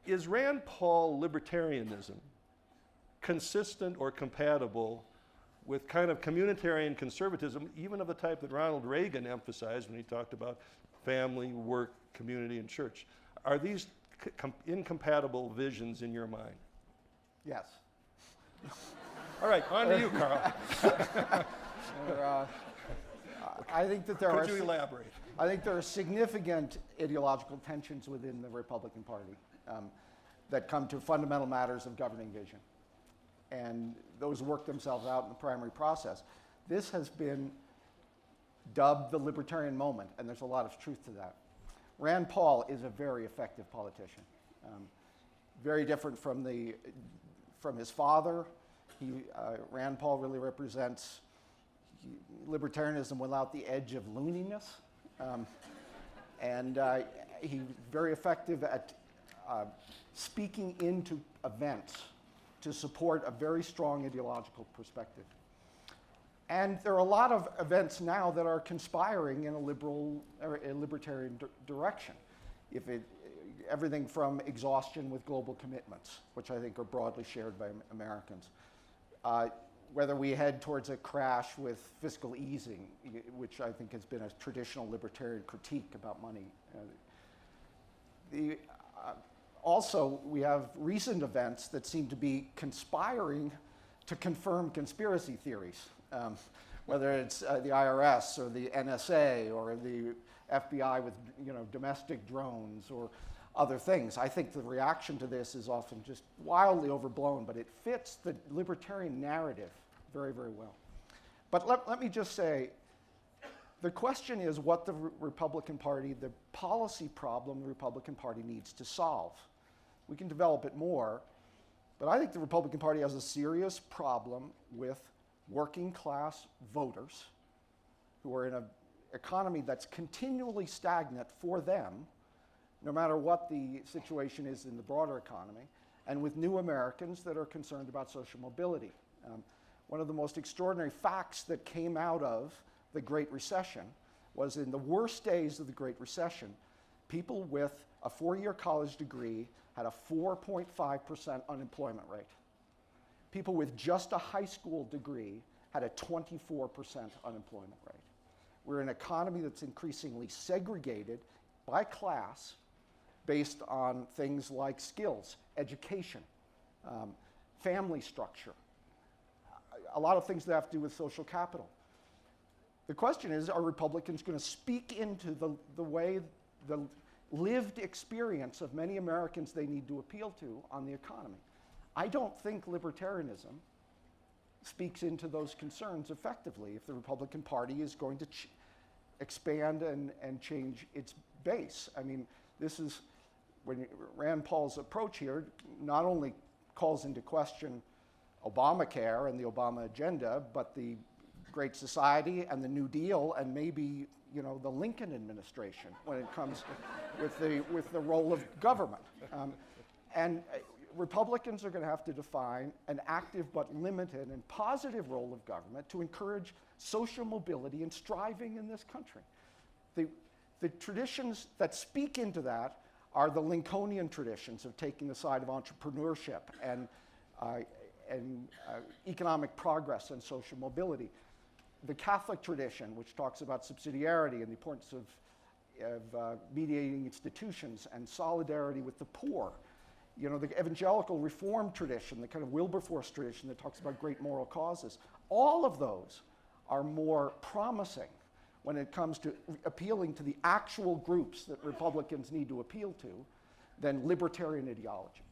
Is Rand Paul libertarianism consistent or compatible with kind of communitarian conservatism, even of the type that Ronald Reagan emphasized when he talked about family, work, community, and church? Are these incompatible visions in your mind? Yes. All right, on to you, Karl. I think that there Could you elaborate? I think there are significant ideological tensions within the Republican Party that come to fundamental matters of governing vision. And those work themselves out in the primary process. This has been dubbed the libertarian moment, and there's a lot of truth to that. Rand Paul is a very effective politician, very different from his father. Rand Paul really represents libertarianism without the edge of looniness, and he's very effective at speaking into events to support a very strong ideological perspective. And there are a lot of events now that are conspiring in a liberal or a libertarian direction. Everything from exhaustion with global commitments, which I think are broadly shared by Americans, whether we head towards a crash with fiscal easing, which I think has been a traditional libertarian critique about money. Also, we have recent events that seem to be conspiring to confirm conspiracy theories, whether it's the IRS or the NSA or the FBI with domestic drones or other things. I think the reaction to this is often just wildly overblown, but it fits the libertarian narrative very, very well. But let me just say, the question is what the Republican Party, the policy problem the Republican Party needs to solve. We can develop it more, but I think the Republican Party has a serious problem with working class voters who are in an economy that's continually stagnant for them, no matter what the situation is in the broader economy, and with new Americans that are concerned about social mobility. One of the most extraordinary facts that came out of the Great Recession was in the worst days of the Great Recession, people with a four-year college degree had a 4.5% unemployment rate. People with just a high school degree had a 24% unemployment rate. We're in an economy that's increasingly segregated by class based on things like skills, education, family structure, a lot of things that have to do with social capital. The question is, are Republicans going to speak into the way, the lived experience of many Americans they need to appeal to on the economy? I don't think libertarianism speaks into those concerns effectively if the Republican Party is going to expand and change its base. I mean, this is when Rand Paul's approach here not only calls into question Obamacare and the Obama agenda, but the Great Society and the New Deal and maybe the Lincoln administration when it comes with the role of government. And Republicans are going to have to define an active but limited and positive role of government to encourage social mobility and striving in this country. The traditions that speak into that are the Lincolnian traditions of taking the side of entrepreneurship and economic progress and social mobility. The Catholic tradition, which talks about subsidiarity and the importance of mediating institutions and solidarity with the poor. The evangelical Reformed tradition, the kind of Wilberforce tradition that talks about great moral causes. All of those are more promising when it comes to appealing to the actual groups that Republicans need to appeal to than libertarian ideology.